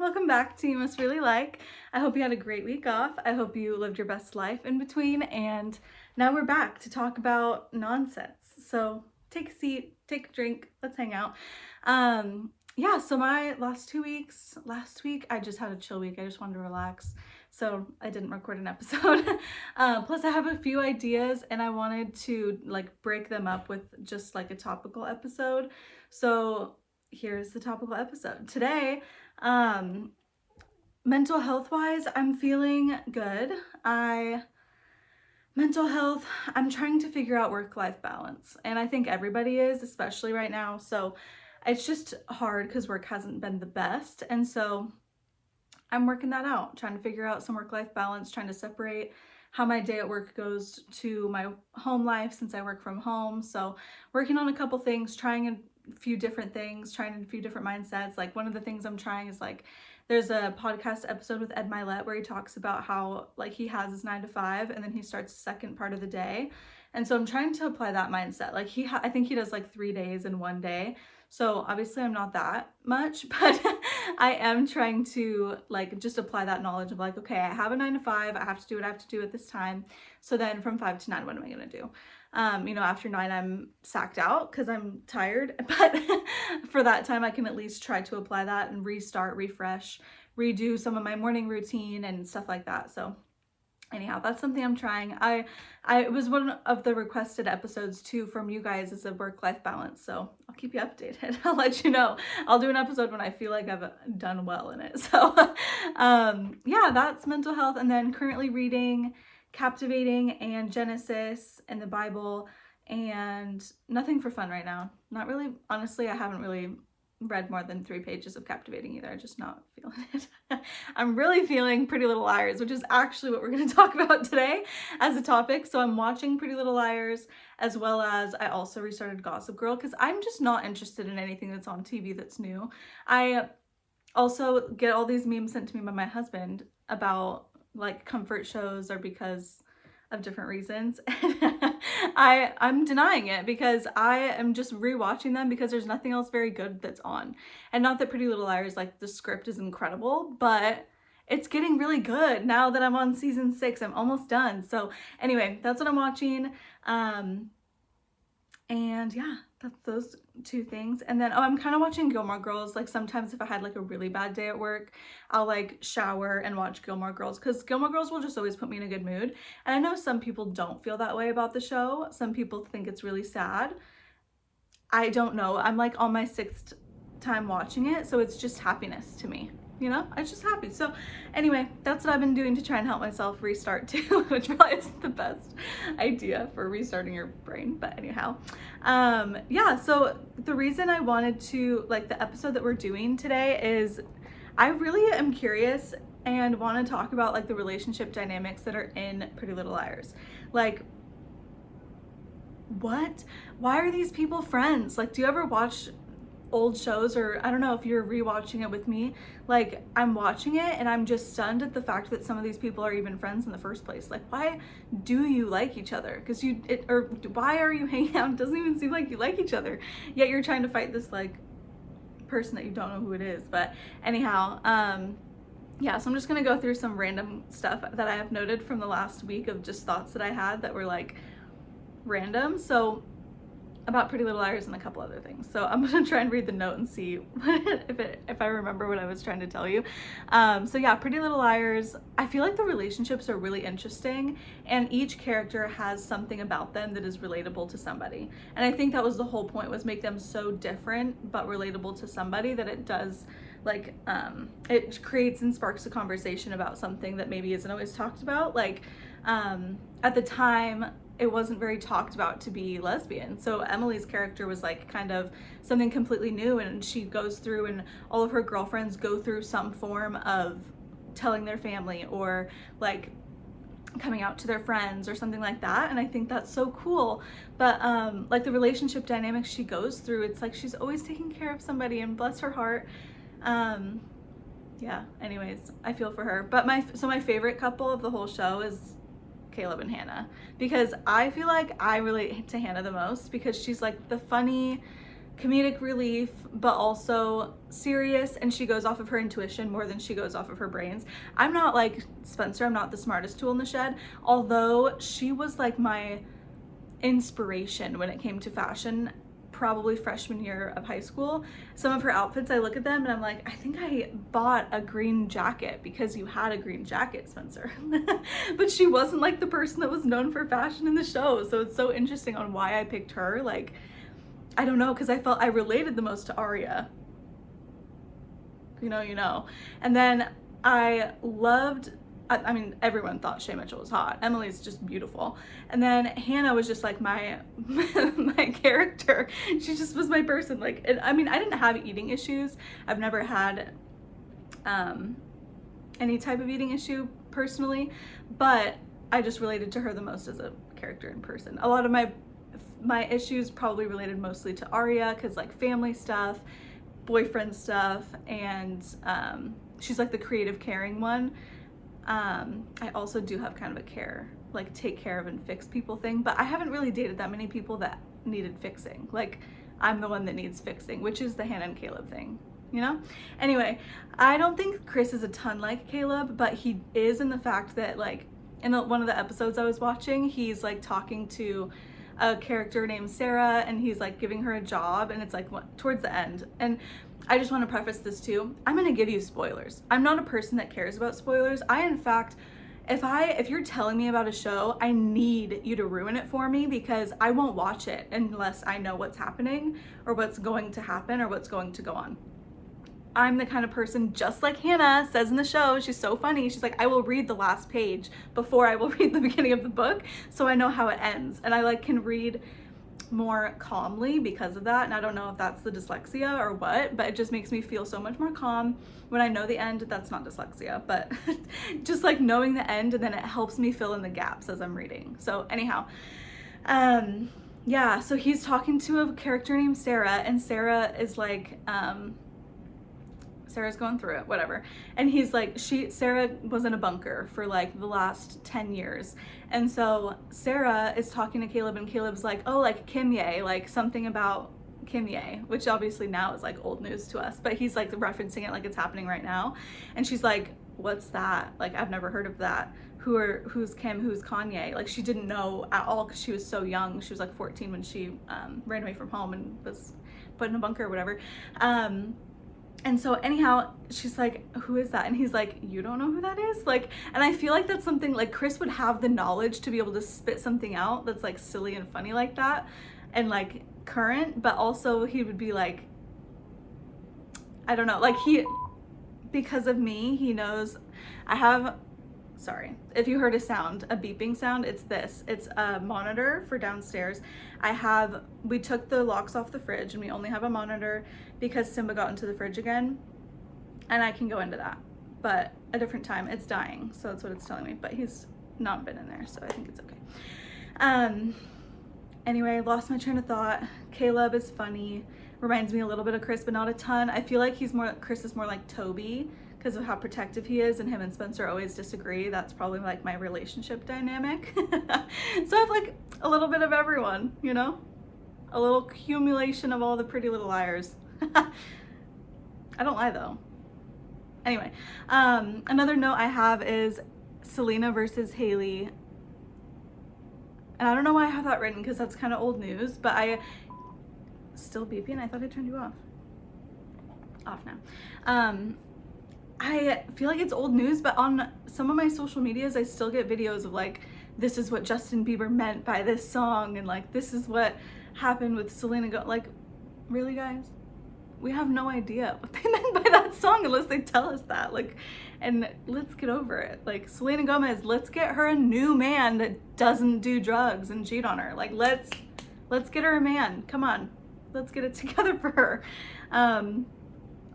welcome back to You Must Really Like. I hope you had a great week off. I hope you lived your best life in between, and now we're back to talk about nonsense. So take a seat, take a drink, let's hang out. Yeah, so my last week I just had a chill week. I just wanted to relax, so I didn't record an episode. Plus I have a few ideas and I wanted to like break them up with just like a topical episode. So here's the topical episode. Today, mental health wise, I'm feeling good. Mental health, I'm trying to figure out work-life balance, and I think everybody is, especially right now. So it's just hard because work hasn't been the best, and so I'm working that out, trying to figure out some work-life balance, trying to separate how my day at work goes to my home life since I work from home. So working on a couple things, trying a few different things, trying a few different mindsets. Like one of the things I'm trying is like, there's a podcast episode with Ed Milet where he talks about how like he has his 9 to 5 and then he starts the second part of the day. And so I'm trying to apply that mindset. Like I think he does like 3 days in one day. So obviously I'm not that much, but I am trying to like just apply that knowledge of like, okay, I have a 9 to 5, I have to do what I have to do at this time. So then from 5 to 9, what am I gonna do? After 9, I'm sacked out because I'm tired, but for that time I can at least try to apply that and restart, refresh, redo some of my morning routine and stuff like that. So anyhow, that's something I'm trying. It was one of the requested episodes too from you guys, is a work-life balance. So I'll keep you updated. I'll let you know. I'll do an episode when I feel like I've done well in it. So yeah, that's mental health. And then currently reading Captivating and Genesis and the Bible, and nothing for fun right now. Not really. Honestly, I haven't really read more than 3 pages of Captivating either. I'm just not feeling it. I'm really feeling Pretty Little Liars, which is actually what we're going to talk about today as a topic. So I'm watching Pretty Little Liars, as well as I also restarted Gossip Girl because I'm just not interested in anything that's on TV that's new. I also get all these memes sent to me by my husband about like comfort shows or because of different reasons. I'm denying it because I am just rewatching them because there's nothing else very good that's on. And not that Pretty Little Liars, like the script is incredible, but it's getting really good now that I'm on season 6. I'm almost done. So anyway, that's what I'm watching. And yeah, that's those 2 things. And then, I'm kind of watching Gilmore Girls. Like sometimes if I had like a really bad day at work, I'll like shower and watch Gilmore Girls because Gilmore Girls will just always put me in a good mood. And I know some people don't feel that way about the show. Some people think it's really sad. I don't know. I'm like on my 6th time watching it, so it's just happiness to me. I'm just happy. So anyway, that's what I've been doing to try and help myself restart too, which probably isn't the best idea for restarting your brain, but anyhow. Yeah, so the reason I wanted to, like, the episode that we're doing today is I really am curious and want to talk about like the relationship dynamics that are in Pretty Little Liars. Like, what? Why are these people friends? Like, do you ever watch old shows, or I don't know if you're rewatching it with me? Like, I'm watching it and I'm just stunned at the fact that some of these people are even friends in the first place. Like, why do you like each other? Or why are you hanging out? It doesn't even seem like you like each other, yet you're trying to fight this like person that you don't know who it is. But anyhow, yeah, so I'm just gonna go through some random stuff that I have noted from the last week of just thoughts that I had that were like random. So about Pretty Little Liars and a couple other things. So I'm gonna try and read the note and see if I remember what I was trying to tell you. So yeah, Pretty Little Liars, I feel like the relationships are really interesting and each character has something about them that is relatable to somebody. And I think that was the whole point, was make them so different but relatable to somebody, that it does like, it creates and sparks a conversation about something that maybe isn't always talked about. Like, at the time, it wasn't very talked about to be lesbian. So Emily's character was like kind of something completely new, and she goes through and all of her girlfriends go through some form of telling their family or like coming out to their friends or something like that. And I think that's so cool. But like the relationship dynamics she goes through, it's like she's always taking care of somebody, and bless her heart. Yeah, anyways, I feel for her. But my favorite couple of the whole show is Caleb and Hannah, because I feel like I relate to Hannah the most because she's like the funny, comedic relief, but also serious, and she goes off of her intuition more than she goes off of her brains. I'm not like Spencer, I'm not the smartest tool in the shed, although she was like my inspiration when it came to fashion, probably freshman year of high school. Some of her outfits, I look at them and I'm like, I think I bought a green jacket because you had a green jacket, Spencer. But she wasn't like the person that was known for fashion in the show, so it's so interesting on why I picked her. Like, I don't know, because I felt I related the most to Aria. You know. And then I loved, I mean, everyone thought Shay Mitchell was hot. Emily's just beautiful. And then Hannah was just like my my character. She just was my person. Like, I mean, I didn't have eating issues. I've never had any type of eating issue personally, but I just related to her the most as a character in person. A lot of my issues probably related mostly to Aria, because like family stuff, boyfriend stuff, and she's like the creative, caring one. I also do have kind of a take care of and fix people thing, but I haven't really dated that many people that needed fixing. Like, I'm the one that needs fixing, which is the Hannah and Caleb thing, you know? Anyway, I don't think Chris is a ton like Caleb, but he is in the fact that like in one of the episodes I was watching, he's like talking to a character named Sarah, and he's like giving her a job, and it's like towards the end. And I just want to preface this too, I'm going to give you spoilers. I'm not a person that cares about spoilers. In fact, if you're telling me about a show, I need you to ruin it for me, because I won't watch it unless I know what's happening or what's going to happen or what's going to go on. I'm the kind of person, just like Hannah says in the show, she's so funny, she's like, I will read the last page before I will read the beginning of the book, so I know how it ends. And I like can read more calmly because of that. And I don't know if that's the dyslexia or what, but it just makes me feel so much more calm when I know the end. That's not dyslexia, but just like knowing the end, and then it helps me fill in the gaps as I'm reading. So anyhow, yeah, so he's talking to a character named Sarah, and Sarah is like, Sarah's going through it, whatever. And he's like, Sarah was in a bunker for like the last 10 years. And so Sarah is talking to Caleb, and Caleb's like, oh, like Kim Ye, like something about Kim Ye, which obviously now is like old news to us, but he's like referencing it like it's happening right now. And she's like, what's that? Like, I've never heard of that. Who's Kim, who's Kanye? Like, she didn't know at all because she was so young. She was like 14 when she ran away from home and was put in a bunker or whatever. And so anyhow, she's like, who is that? And he's like, you don't know who that is? Like, and I feel like that's something like Chris would have the knowledge to be able to spit something out that's like silly and funny like that and like current, but also he would be like, I don't know, like because of me, he knows sorry, if you heard a sound, a beeping sound, it's this. It's a monitor for downstairs. We took the locks off the fridge, and we only have a monitor because Simba got into the fridge again, and I can go into that, but a different time. It's dying, so that's what it's telling me, but he's not been in there, so I think it's okay. Anyway, lost my train of thought. Caleb is funny, reminds me a little bit of Chris, but not a ton. I feel like Chris is more like Toby, because of how protective he is, and him and Spencer always disagree. That's probably like my relationship dynamic. So I have like a little bit of everyone, you know? A little accumulation of all the Pretty Little Liars. I don't lie though. Anyway, another note I have is Selena versus Haley. And I don't know why I have that written, because that's kind of old news, but still beeping? I thought I turned you off. Off now. I feel like it's old news, but on some of my social medias, I still get videos of like, this is what Justin Bieber meant by this song, and like, this is what happened with Selena like, really guys? We have no idea what they meant by that song unless they tell us that. Like, and let's get over it. Like, Selena Gomez, let's get her a new man that doesn't do drugs and cheat on her. Like, let's get her a man. Come on, let's get it together for her.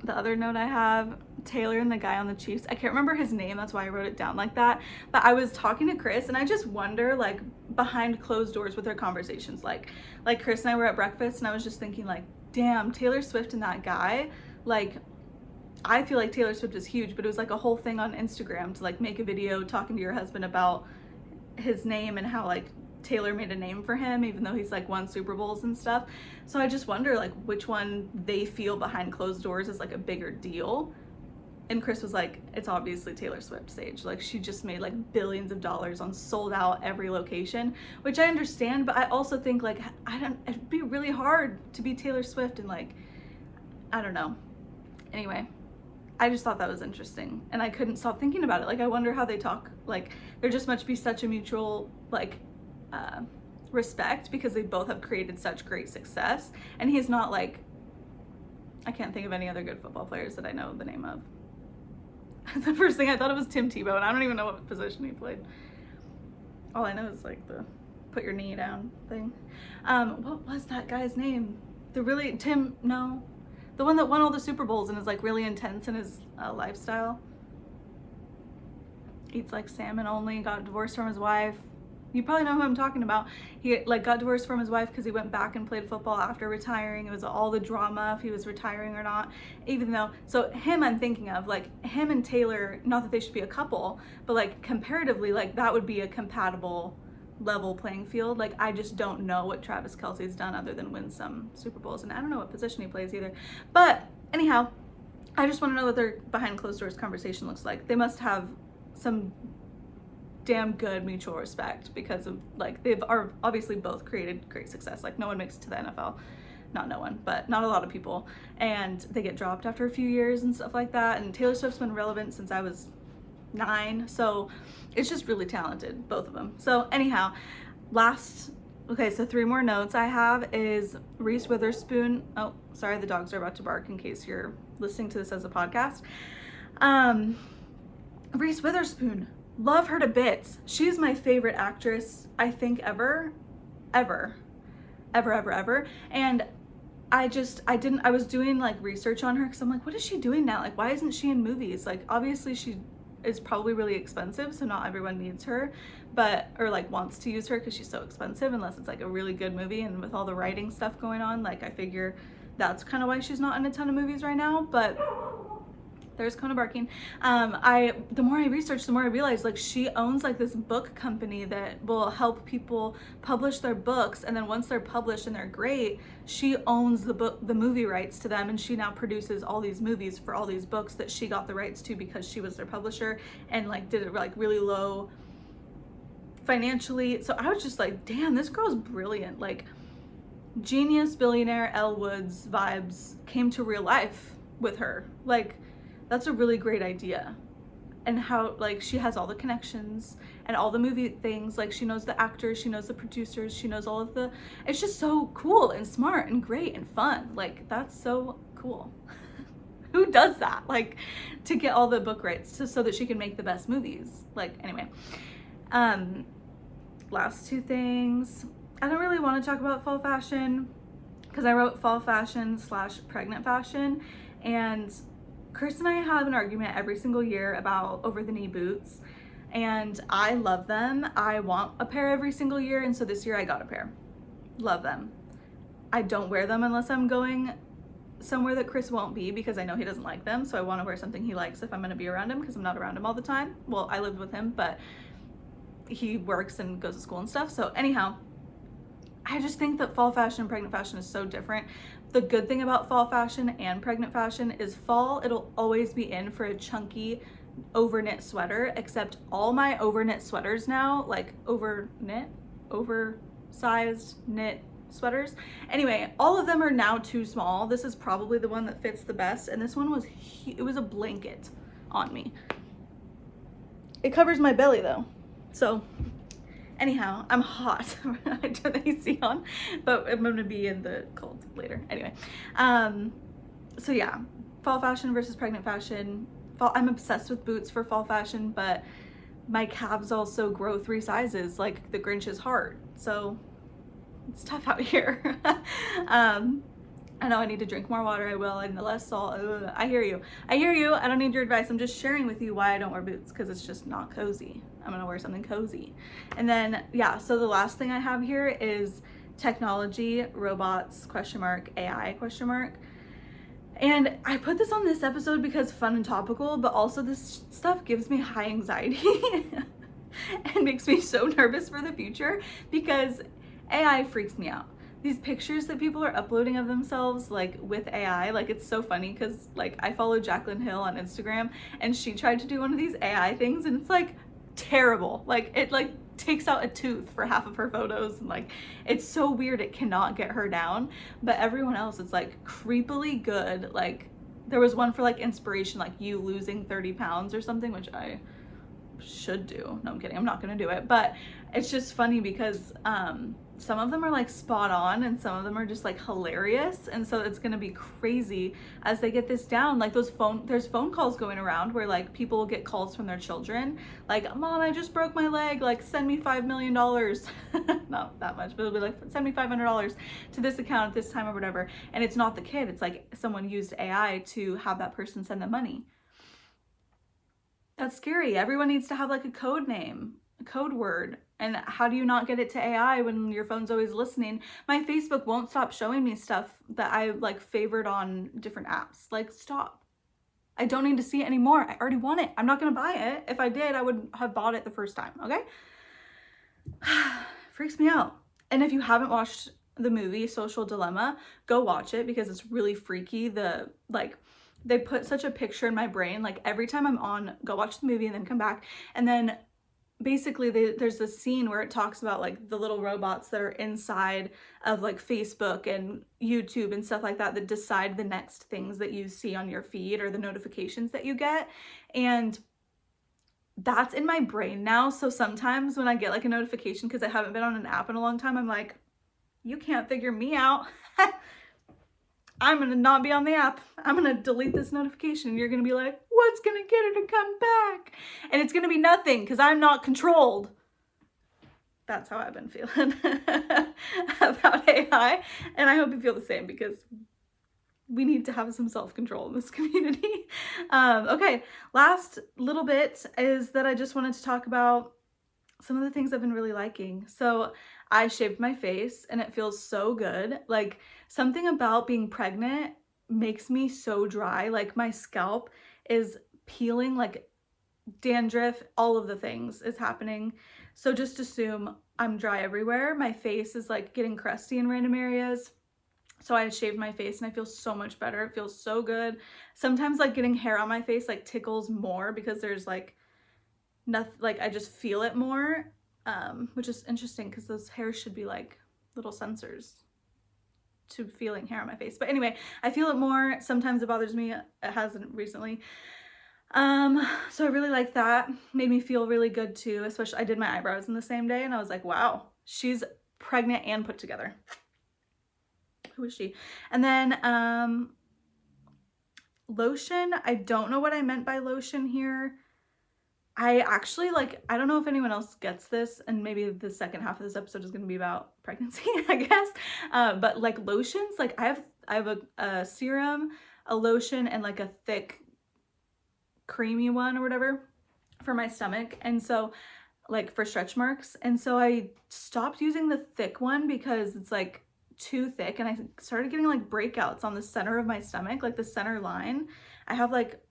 The other note I have, Taylor and the guy on the Chiefs, I can't remember his name, that's why I wrote it down like that, but I was talking to Chris, and I just wonder, like, behind closed doors with their conversations, like Chris and I were at breakfast, and I was just thinking, like, damn, Taylor Swift and that guy, like, I feel like Taylor Swift is huge, but it was like a whole thing on Instagram to like make a video talking to your husband about his name and how like Taylor made a name for him, even though he's like won Super Bowls and stuff. So I just wonder like which one they feel behind closed doors is like a bigger deal. And Chris was like, it's obviously Taylor Swift, Sage. Like, she just made like billions of dollars on sold out every location, which I understand, but I also think like, it'd be really hard to be Taylor Swift and like, I don't know. Anyway, I just thought that was interesting and I couldn't stop thinking about it. Like, I wonder how they talk. Like, there just must be such a mutual like respect because they both have created such great success. And he's not like, I can't think of any other good football players that I know the name of. The first thing I thought it was Tim Tebow, and I don't even know what position he played. All I know is like the put your knee down thing. What was that guy's name? The one that won all the Super Bowls and is like really intense in his lifestyle. Eats like salmon only, got divorced from his wife. You probably know who I'm talking about. He like got divorced from his wife because he went back and played football after retiring. It was all the drama if he was retiring or not, even though, so him I'm thinking of, like him and Taylor, not that they should be a couple, but like comparatively, like that would be a compatible level playing field. Like I just don't know what Travis Kelsey's done other than win some Super Bowls, and I don't know what position he plays either. But anyhow, I just want to know what their behind closed doors conversation looks like. They must have some damn good mutual respect because of like they've are obviously both created great success. Like no one makes it to the NFL, not no one, but not a lot of people, and they get dropped after a few years and stuff like that. And Taylor Swift's been relevant since I was 9, so it's just really talented, both of them. So anyhow, so 3 more notes I have is Reese Witherspoon. Oh, sorry, the dogs are about to bark in case you're listening to this as a podcast. Reese Witherspoon, love her to bits. She's my favorite actress, I think, ever. And I was doing like research on her because I'm like, what is she doing now? Like, why isn't she in movies? Like, obviously she is probably really expensive, so not everyone needs her, or like wants to use her because she's so expensive, unless it's like a really good movie. And with all the writing stuff going on, like I figure that's kind of why she's not in a ton of movies right now. But there's Kona barking. The more I researched, the more I realized like she owns like this book company that will help people publish their books, and then once they're published and they're great, she owns the movie rights to them, and she now produces all these movies for all these books that she got the rights to because she was their publisher and like did it like really low financially. So I was just like, damn, this girl's brilliant. Like genius billionaire Elle Woods vibes came to real life with her. Like, that's a really great idea. And how like she has all the connections and all the movie things, like she knows the actors, she knows the producers, she knows all of the, it's just so cool and smart and great and fun. Like that's so cool. Who does that? Like to get all the book rights so that she can make the best movies. Like anyway, last 2 things. I don't really want to talk about fall fashion because I wrote fall fashion / pregnant fashion, and Chris and I have an argument every single year about over-the-knee boots, and I love them. I want a pair every single year, and so this year I got a pair. Love them. I don't wear them unless I'm going somewhere that Chris won't be because I know he doesn't like them, so I want to wear something he likes if I'm going to be around him because I'm not around him all the time. Well, I lived with him, but he works and goes to school and stuff. So anyhow, I just think that fall fashion and pregnant fashion is so different. The good thing about fall fashion and pregnant fashion is fall, it'll always be in for a chunky over-knit sweater, except all my over-knit sweaters now, like oversized knit sweaters. Anyway, all of them are now too small. This is probably the one that fits the best, and this one was, it was a blanket on me. It covers my belly though, so anyhow, I'm hot. I turn the AC on, but I'm gonna be in the cold later. Anyway, so yeah, fall fashion versus pregnant fashion. I'm obsessed with boots for fall fashion, but my calves also grow 3 sizes like the Grinch's heart. So it's tough out here. I know I need to drink more water. I will, and less salt. Ugh, I hear you. I don't need your advice. I'm just sharing with you why I don't wear boots, because it's just not cozy. I'm gonna wear something cozy. And then, yeah, so the last thing I have here is technology, robots, AI, And I put this on this episode because fun and topical, but also this stuff gives me high anxiety. and makes me so nervous for the future because AI freaks me out. These pictures that people are uploading of themselves like with AI, like it's so funny because like I follow Jaclyn Hill on Instagram and she tried to do one of these AI things and it's like terrible. Like it like takes out a tooth for half of her photos and like it's so weird, it cannot get her down. But everyone else is like creepily good. Like there was one for like inspiration, like you losing 30 pounds or something, which I should do. No, I'm kidding, I'm not gonna do it, but it's just funny because some of them are like spot on and some of them are just like hilarious, and so it's gonna be crazy as they get this down. Like there's phone calls going around where like people will get calls from their children like, mom, I just broke my leg, like send me $5 million. Not that much, but it'll be like, send me $500 to this account at this time or whatever, and it's not the kid, it's like someone used AI to have that person send them money. That's scary. Everyone needs to have like a code name, a code word. And how do you not get it to AI when your phone's always listening? My Facebook won't stop showing me stuff that I like favored on different apps. Like, stop. I don't need to see it anymore. I already want it. I'm not gonna buy it. If I did, I would have bought it the first time, okay? Freaks me out. And if you haven't watched the movie Social Dilemma, go watch it because it's really freaky. They put such a picture in my brain. Like every time I'm on, go watch the movie and then come back. And then basically there's this scene where it talks about like the little robots that are inside of like Facebook and YouTube and stuff like that that decide the next things that you see on your feed or the notifications that you get. And that's in my brain now. So sometimes when I get like a notification because I haven't been on an app in a long time, I'm like, you can't figure me out. I'm gonna not be on the app. I'm gonna delete this notification. You're gonna be like, what's gonna get her to come back? And it's gonna be nothing because I'm not controlled. That's how I've been feeling about AI. And I hope you feel the same because we need to have some self-control in this community. Okay, last little bit is that I just wanted to talk about some of the things I've been really liking. So I shaved my face and it feels so good. Like something about being pregnant makes me so dry. Like my scalp is peeling, like dandruff, all of the things is happening. So just assume I'm dry everywhere. My face is like getting crusty in random areas. So I shaved my face and I feel so much better. It feels so good. Sometimes like getting hair on my face like tickles more because there's like nothing, like I just feel it more, which is interesting because those hairs should be like little sensors to feeling hair on my face. But anyway, I feel it more. Sometimes it bothers me. It hasn't recently. So I really like that. Made me feel really good too, especially I did my eyebrows in the same day and I was like, wow, she's pregnant and put together. Who is she? And then lotion. I don't know what I meant by lotion here. I actually like, I don't know if anyone else gets this, and maybe the second half of this episode is going to be about pregnancy, I guess. But like lotions, like I have a serum, a lotion, and like a thick creamy one or whatever for my stomach. And so like for stretch marks. And so I stopped using the thick one because it's like too thick, and I started getting like breakouts on the center of my stomach, like the center line. I have like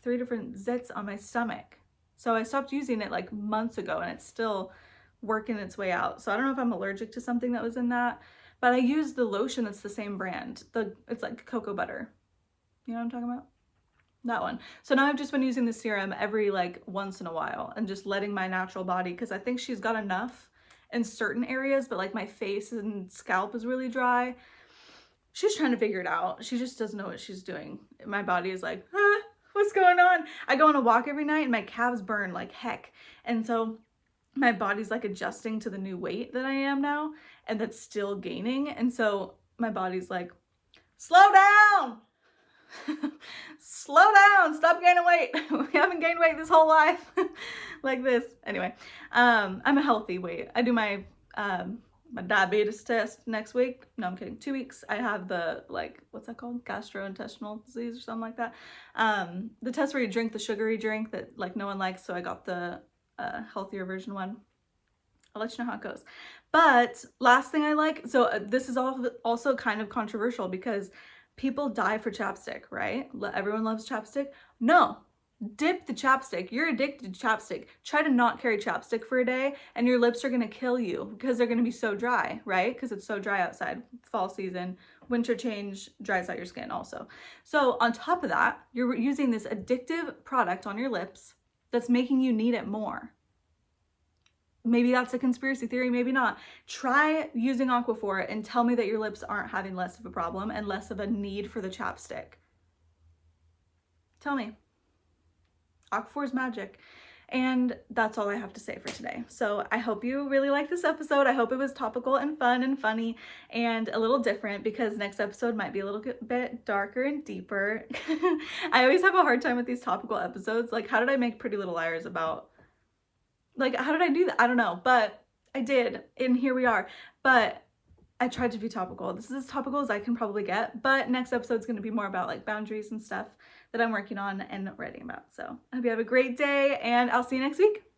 3 different zits on my stomach. So I stopped using it like months ago and it's still working its way out. So I don't know if I'm allergic to something that was in that, but I used the lotion that's the same brand. It's like cocoa butter. You know what I'm talking about? That one. So now I've just been using the serum every like once in a while and just letting my natural body, because I think she's got enough in certain areas, but like my face and scalp is really dry. She's trying to figure it out. She just doesn't know what she's doing. My body is like, what's going on? I go on a walk every night and my calves burn like heck. And so my body's like adjusting to the new weight that I am now and that's still gaining. And so my body's like, slow down. Slow down, stop gaining weight. We haven't gained weight this whole life. Like this. Anyway, I'm a healthy weight. I do my diabetes test next week. No, I'm kidding. 2 weeks. I have the, like, what's that called? Gastrointestinal disease or something like that. The test where you drink the sugary drink that like no one likes. So I got the healthier version one. I'll let you know how it goes. But last thing I like, so this is also kind of controversial because people die for chapstick, right? Everyone loves chapstick. No, Dip the chapstick. You're addicted to chapstick. Try to not carry chapstick for a day and your lips are gonna kill you because they're gonna be so dry, right? Because it's so dry outside. Fall season, winter change dries out your skin also. So on top of that, you're using this addictive product on your lips that's making you need it more. Maybe that's a conspiracy theory, maybe not. Try using Aquaphor and tell me that your lips aren't having less of a problem and less of a need for the chapstick. Tell me. Aquaphor is magic. And that's all I have to say for today. So I hope you really liked this episode. I hope it was topical and fun and funny and a little different, because next episode might be a little bit darker and deeper. I always have a hard time with these topical episodes. Like, how did I make Pretty Little Liars about, like, how did I do that? I don't know, but I did, and here we are. But I tried to be topical. This is as topical as I can probably get, but next episode is going to be more about like boundaries and stuff that I'm working on and writing about. So I hope you have a great day, and I'll see you next week.